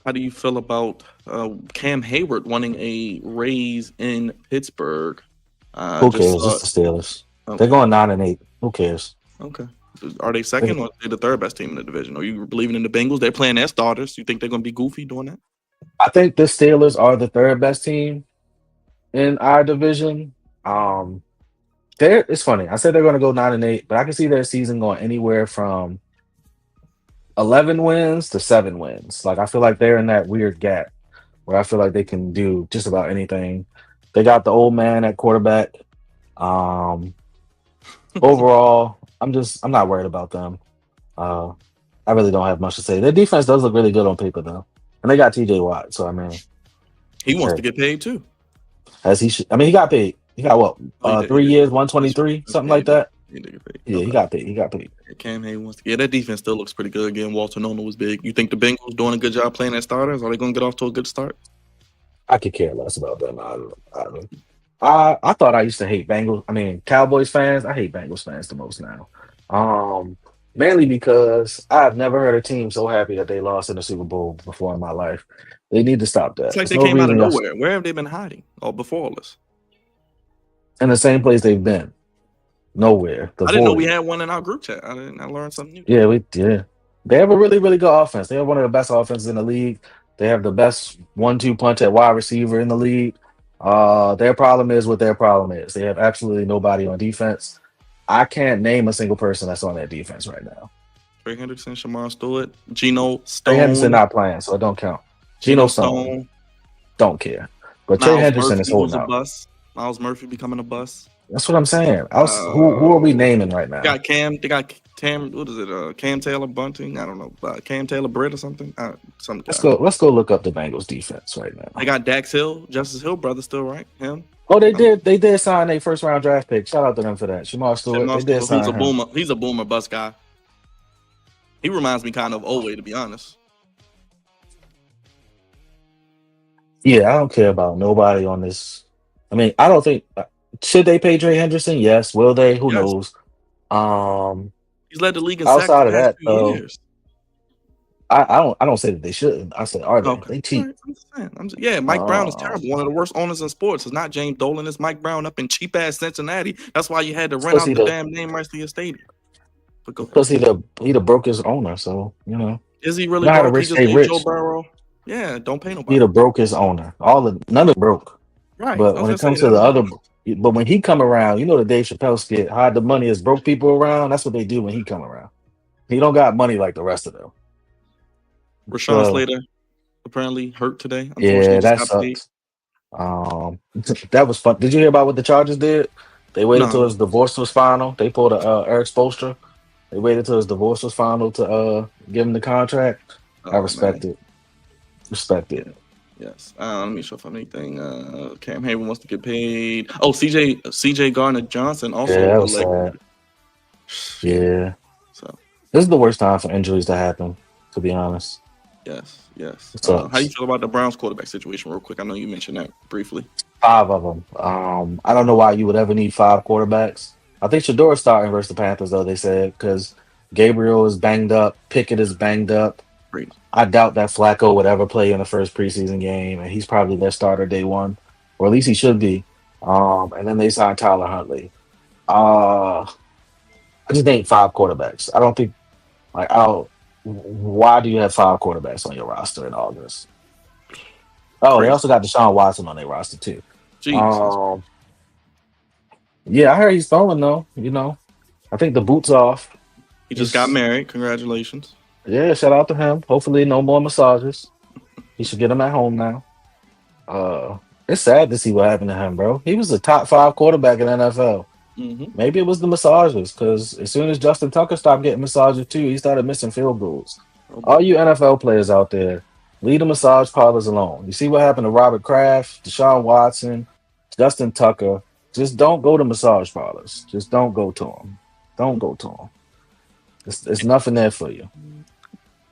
How do you feel about Cam Hayward wanting a raise in Pittsburgh? Who cares? It's the Steelers. Okay. They're going 9-8. Who cares? Okay. Are they second or are they the third best team in the division? Are you believing in the Bengals? They're playing their starters. You think they're going to be goofy doing that? I think the Steelers are the third best team in our division. It's funny. I said they're going to go 9-8, but I can see their season going anywhere from 11 wins to 7 wins. Like, I feel like they're in that weird gap where I feel like they can do just about anything. They got the old man at quarterback. Overall, I'm not worried about them. I really don't have much to say. Their defense does look really good on paper, though, and they got TJ Watt. So I mean, he wants to get paid too. As he should. I mean, he got paid. He got what? 3 years, 123, something like that. He did get paid. Yeah, he got paid. He got paid. Cam Hayward wants to get. That defense still looks pretty good. Again, Walter Nolan was big. You think the Bengals doing a good job playing their starters? Are they going to get off to a good start? I could care less about them. I thought I used to hate Bengals. I mean, Cowboys fans. I hate Bengals fans the most now. Mainly because I've never heard a team so happy that they lost in the Super Bowl before in my life. They need to stop that. It's like they came out of nowhere. Where have they been hiding? Or before all this? In the same place they've been. Nowhere. I didn't know we had one in our group chat. I learned something new. Yeah. They have a really, really good offense. They have one of the best offenses in the league. They have the best 1-2 punch at wide receiver in the league. Their problem is what their problem is. They have absolutely nobody on defense. I can't name a single person that's on that defense right now. Trey Henderson, Shamar Stewart, Geno Stone. Trey Henderson not playing, so it don't count. Geno Stone. Don't care. But Trey Henderson is holding out. Miles Murphy becoming a bust. That's what I'm saying. Who are we naming right now? They got Cam. What is it? Cam Taylor Bunting. I don't know. Cam Taylor Britt or something. Let's go look up the Bengals defense right now. They got Dax Hill, Justice Hill brother, still right? Him. Oh, they did sign a first round draft pick. Shout out to them for that. Shamar Stewart. They did sign him. Boomer. He's a boomer bust guy. He reminds me kind of Oweh, to be honest. Yeah, I don't care about nobody on this. I mean, I don't think should they pay Trey Henderson? Yes. Will they? Who knows? He's led the league in outside sacks of that, though. years. I don't say that they shouldn't. I said, are they? Okay. They All cheap. right. I'm just saying. Yeah, Mike Brown is Uh, terrible. One of the worst owners in sports. It's not James Dolan. It's Mike Brown up in cheap ass Cincinnati. That's why you had to rent plus out he the the damn name rights to your stadium. But go ahead. plus he the brokest owner. So Is he you really know how the broke? He rich just stay gave Joe rich. Burrow. Yeah, don't pay He nobody. the brokest owner. None of broke. Right. But I was when gonna it say comes to that. the other, but when he come around, the Dave Chappelle skit, hide the money as broke people around. That's what they do when he come around. He don't got money like the rest of them. Rashawn So Slater apparently hurt today. Unfortunately, yeah, just that got paid. sucks. That was fun. Did you hear about what the Chargers did? They waited till No, his divorce was final. They pulled a Eric Spoelstra. They waited till his divorce was final to give him the contract. I oh man. respect it. Respect Yeah. it. Yes. Let me show if I have anything. Cam Hayward wants to get paid. Oh, CJ Gardner Johnson Yeah, also that was alleged. sad. Yeah. Yeah, So this is the worst time for injuries to happen. To be honest, yes. it How you sucks. feel about the Browns quarterback situation, real quick? I know you mentioned that briefly. Five of them. I don't know why you would ever need five quarterbacks. I think Shador's starting versus the Panthers, though, they said, because Gabriel is banged up, Pickett is banged up. Great. I doubt that Flacco would ever play in the first preseason game, and he's probably their starter day one, or at least he should be. And then they signed Tyler Huntley. I just named five quarterbacks. I don't think like I'll. Why do you have five quarterbacks on your roster in August? Oh, they Crazy. also got Deshaun Watson on their roster too. Jesus. Um, yeah, I heard he's throwing though. I think the boot's off. He just got He's married. Congratulations. Yeah, shout out to him. Hopefully, no more massages. He should get them at home now. Uh, it's sad to see what happened to him, bro. He was a top five quarterback in the NFL. Mm-hmm. Maybe it was the massages, because as soon as Justin Tucker stopped getting massages too, he started missing field goals. Oh boy. All you NFL players out there, leave the massage parlors alone. You see what happened to Robert Kraft, Deshaun Watson, Justin Tucker. Just don't go to massage parlors. Just don't go to them. Don't go to them. It's nothing there for you.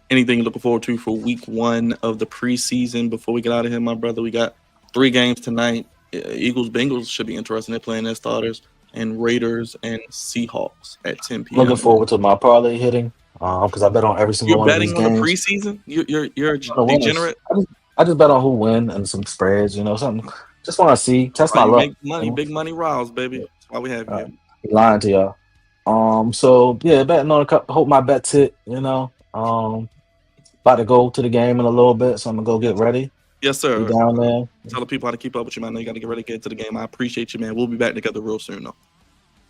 Anything you're looking forward to for week 1 of the preseason? Before we get out of here, my brother, we got 3 games tonight. Eagles Bengals should be interesting. They're playing their starters, and Raiders and Seahawks at 10 Looking p.m. forward to my parlay hitting, because I bet on every single You're one of these betting on the games. preseason? You're a On the winners. degenerate. I just bet on who win and some spreads. Something. Just want to see, test Why my you luck. make money, big money rouse, baby. That's why we have you Uh, here. lying to y'all. So yeah, betting on a couple. Hope my bets hit. About to go to the game in a little bit, so I'm gonna go get ready. Yes, Be sir. down there. Tell the people how to keep up with you, man. I know you got to get ready to get to the game. I appreciate you, man. We'll be back together real soon, though.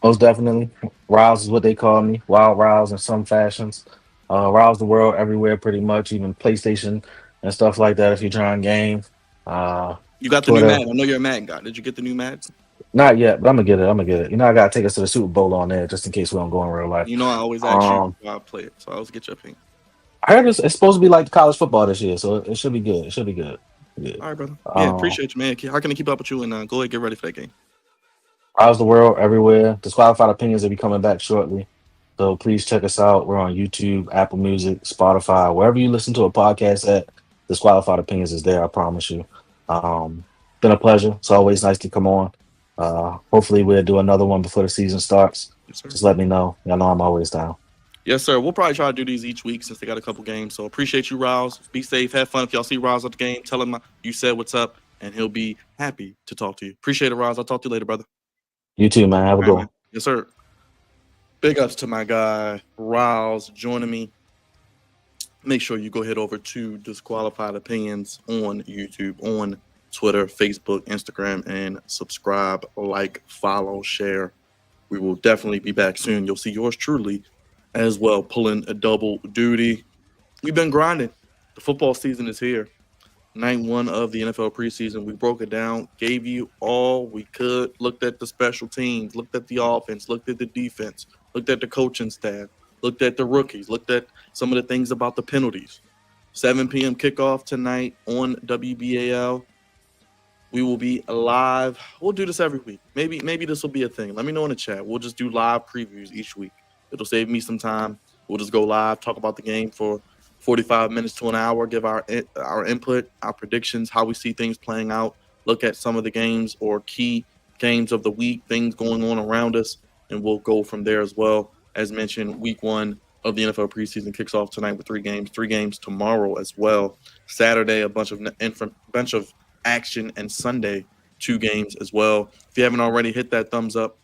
Most definitely. Rouse is what they call me. Wild Rouse in some fashions. Rouse the world everywhere, pretty much, even PlayStation and stuff like that. If you're trying game, You got the new Twitter. Madden. I know you're a Madden guy. Did you get the new Madden? Not yet, but I'm gonna get it. I'm gonna get it. I gotta take us to the Super Bowl on there just in case we don't go in real life. You know I always ask you Um, before I play it, so I always get your opinion. I heard it's supposed to be like college football this year, so it should be good. It should be good. Yeah. All right, brother. Yeah, Um, appreciate you, man. How can I keep up with you? And go ahead, get ready for that game. Rouse the world everywhere. Disqualified opinions will be coming back shortly. So please check us out. We're on YouTube, Apple Music, Spotify, wherever you listen to a podcast at. Disqualified opinions is there. I promise you. Been a pleasure. It's always nice to come on. Hopefully we'll do another one before the season starts. Yes, sir. Just let me know. Y'all know I'm always down. Yes, sir. We'll probably try to do these each week since they got a couple games. So appreciate you, Rouse. Be safe. Have fun. If y'all see Rouse at the game, tell him you said what's up, and he'll be happy to talk to you. Appreciate it, Rouse. I'll talk to you later, brother. You too, man. Have a All good right, one. man. Yes, sir. Big ups to my guy, Rouse, joining me. Make sure you go head over to Disqualified Opinions on YouTube, on Twitter, Facebook, Instagram, and subscribe, like, follow, share. We will definitely be back soon. You'll see yours truly as well, pulling a double duty. We've been grinding. The football season is here. Night 1 of the NFL preseason. We broke it down, gave you all we could, looked at the special teams, looked at the offense, looked at the defense, looked at the coaching staff, looked at the rookies, looked at some of the things about the penalties. 7 p.m. kickoff tonight on WBAL. We will be live. We'll do this every week. Maybe this will be a thing. Let me know in the chat. We'll just do live previews each week. It'll save me some time. We'll just go live, talk about the game for 45 minutes to an hour, give our input, our predictions, how we see things playing out, look at some of the games or key games of the week, things going on around us, and we'll go from there as well. As mentioned, week 1 of the NFL preseason kicks off tonight with 3 games tomorrow as well. Saturday, a bunch of action, and Sunday, 2 games as well. If you haven't already, hit that thumbs up.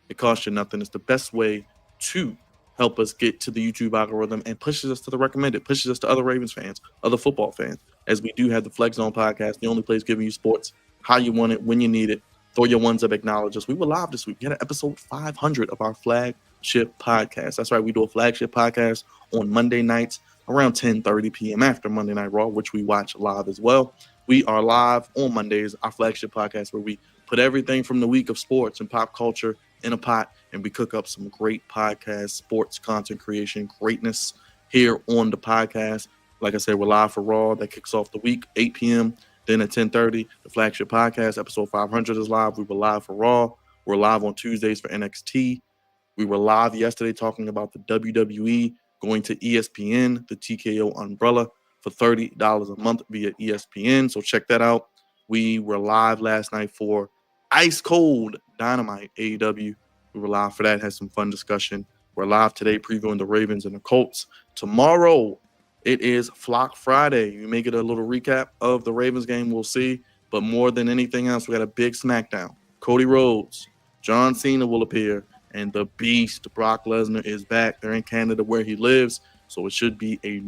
It costs you nothing. It's the best way to help us get to the YouTube algorithm and pushes us to the recommended, pushes us to other Ravens fans, other football fans, as we do have the Flex Zone podcast, the only place giving you sports how you want it, when you need it. Throw your ones up, acknowledge us. We were live this week. We had an episode 500 of our flagship podcast. That's right. We do a flagship podcast on Monday nights around 10:30 p.m. after Monday Night Raw, which we watch live as well. We are live on Mondays, our flagship podcast, where we put everything from the week of sports and pop culture in a pot, and we cook up some great podcast, sports content creation greatness here on the podcast. Like I said, we're live for Raw. That kicks off the week, 8 p.m. Then at 10:30, the flagship podcast, episode 500 is live. We were live for Raw. We're live on Tuesdays for NXT. We were live yesterday talking about the WWE going to ESPN, the TKO umbrella, for $30 a month via ESPN. So check that out. We were live last night for Ice Cold Dynamite AEW. We were live for that, had some fun discussion. We're live today previewing the Ravens and the Colts. Tomorrow, it is Flock Friday. You may get a little recap of the Ravens game. We'll see. But more than anything else, we got a big SmackDown. Cody Rhodes, John Cena will appear, and the Beast, Brock Lesnar, is back. They're in Canada where he lives, so it should be a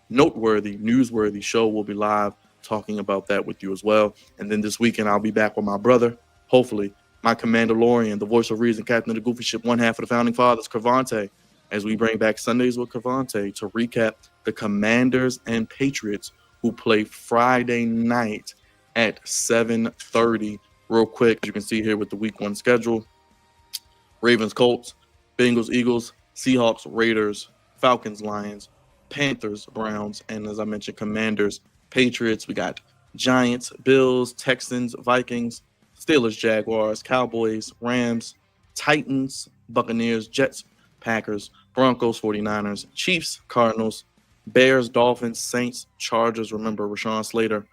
noteworthy, newsworthy show. We'll be live talking about that with you as well. And then this weekend, I'll be back with my brother, hopefully, my Commandalorian, the voice of reason, captain of the Goofy Ship, one half of the Founding Fathers, Cravante, as we bring back Sundays with Cravante to recap the Commanders and Patriots, who play Friday night at 7:30. Real quick, as you can see here with the week 1 schedule, Ravens, Colts, Bengals, Eagles, Seahawks, Raiders, Falcons, Lions, Panthers, Browns, and as I mentioned, Commanders, Patriots. We got Giants, Bills, Texans, Vikings, Steelers, Jaguars, Cowboys, Rams, Titans, Buccaneers, Jets, Packers, Broncos, 49ers, Chiefs, Cardinals, Bears, Dolphins, Saints, Chargers. Remember, Rashawn Slater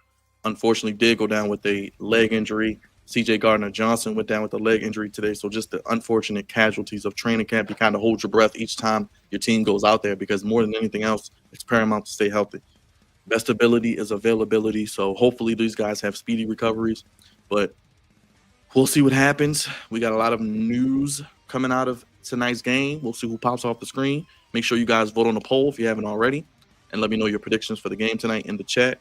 unfortunately did go down with a leg injury. C.J. Gardner-Johnson went down with a leg injury today. So just the unfortunate casualties of training camp. You kind of hold your breath each time your team goes out there, because more than anything else, it's paramount to stay healthy. Best ability is availability. So hopefully these guys have speedy recoveries. But we'll see what happens. We got a lot of news coming out of tonight's game. We'll see who pops off the screen. Make sure you guys vote on the poll if you haven't already, and let me know your predictions for the game tonight in the chat.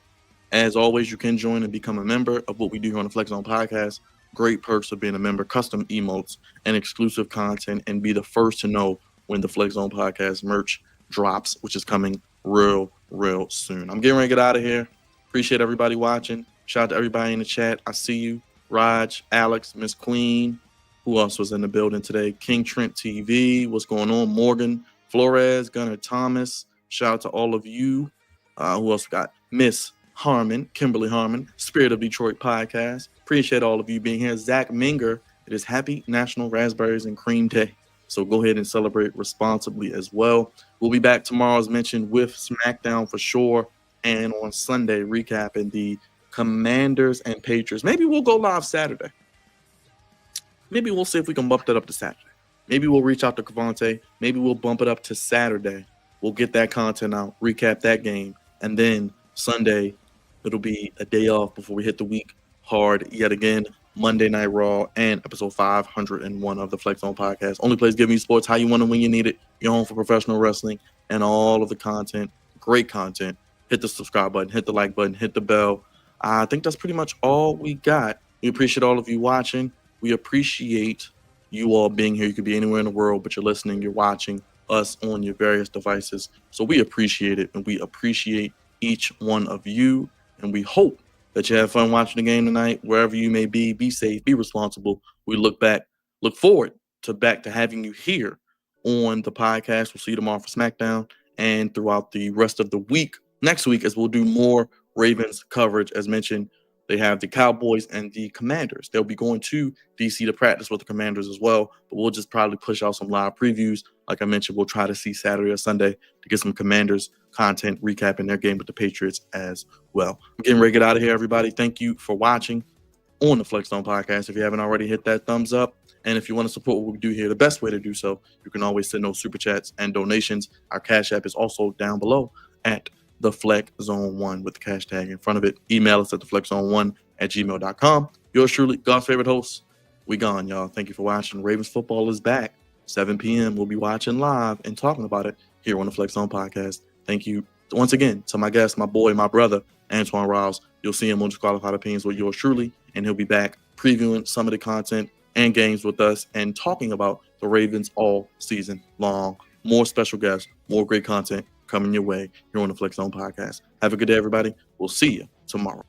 As always, you can join and become a member of what we do here on the Flex Zone podcast. Great perks of being a member, custom emotes, and exclusive content, and be the first to know when the Flex Zone podcast merch drops, which is coming real soon. I'm getting ready to get out of here. Appreciate everybody watching. Shout out to everybody in the chat. I see you. Raj, Alex, Miss Queen. Who else was in the building today? King Trent TV. What's going on? Morgan Flores, Gunnar Thomas. Shout out to all of you. Who else we got? Miss Harmon, Kimberly Harmon, Spirit of Detroit podcast. Appreciate all of you being here. Zach Minger. It is Happy National Raspberries and Cream Day. So go ahead and celebrate responsibly as well. We'll be back tomorrow, as mentioned, with SmackDown for sure. And on Sunday, recapping the Commanders and Patriots. Maybe we'll go live Saturday. Maybe we'll see if we can bump that up to Saturday. Maybe we'll reach out to Cavante. Maybe we'll bump it up to Saturday. We'll get that content out, recap that game, and then Sunday, it'll be a day off before we hit the week hard yet again. Monday Night Raw and episode 501 of the Flex Zone podcast. Only place giving you sports how you want it when you need it. Your home for professional wrestling and all of the content. Great content. Hit the subscribe button, hit the like button, hit the bell. I think that's pretty much all we got. We appreciate all of you watching. We appreciate you all being here. You could be anywhere in the world, but you're listening, you're watching us on your various devices. So we appreciate it, and we appreciate each one of you. And we hope that you have fun watching the game tonight, wherever you may be. Be safe, be responsible. We look forward to having you here on the podcast. We'll see you tomorrow for SmackDown and throughout the rest of the week. Next week, as we'll do more Ravens coverage. As mentioned, they have the Cowboys and the Commanders. They'll be going to DC to practice with the Commanders as well, but we'll just probably push out some live previews. Like I mentioned, we'll try to see Saturday or Sunday to get some Commanders content recapping their game with the Patriots as well. I'm getting ready to get out of here, everybody. Thank you for watching. on the Flex Zone podcast. If you haven't already, hit that thumbs up. And if you want to support what we do here, the best way to do so, you can always send those super chats and donations. Our Cash App is also down below at the Flex Zone 1 with the cash tag in front of it. Email us at theflexzone1@gmail.com. Yours truly, God's favorite host. We gone, y'all. Thank you for watching. Ravens football is back. 7 p.m. We'll be watching live and talking about it here on the Flex Zone podcast. Thank you once again to my guest, my boy, my brother, Antoine Rouse. You'll see him on Disqualified Opinions with yours truly, and he'll be back previewing some of the content and games with us and talking about the Ravens all season long. More special guests, more great content coming your way here on the Flex Zone podcast. Have a good day, everybody. We'll see you tomorrow.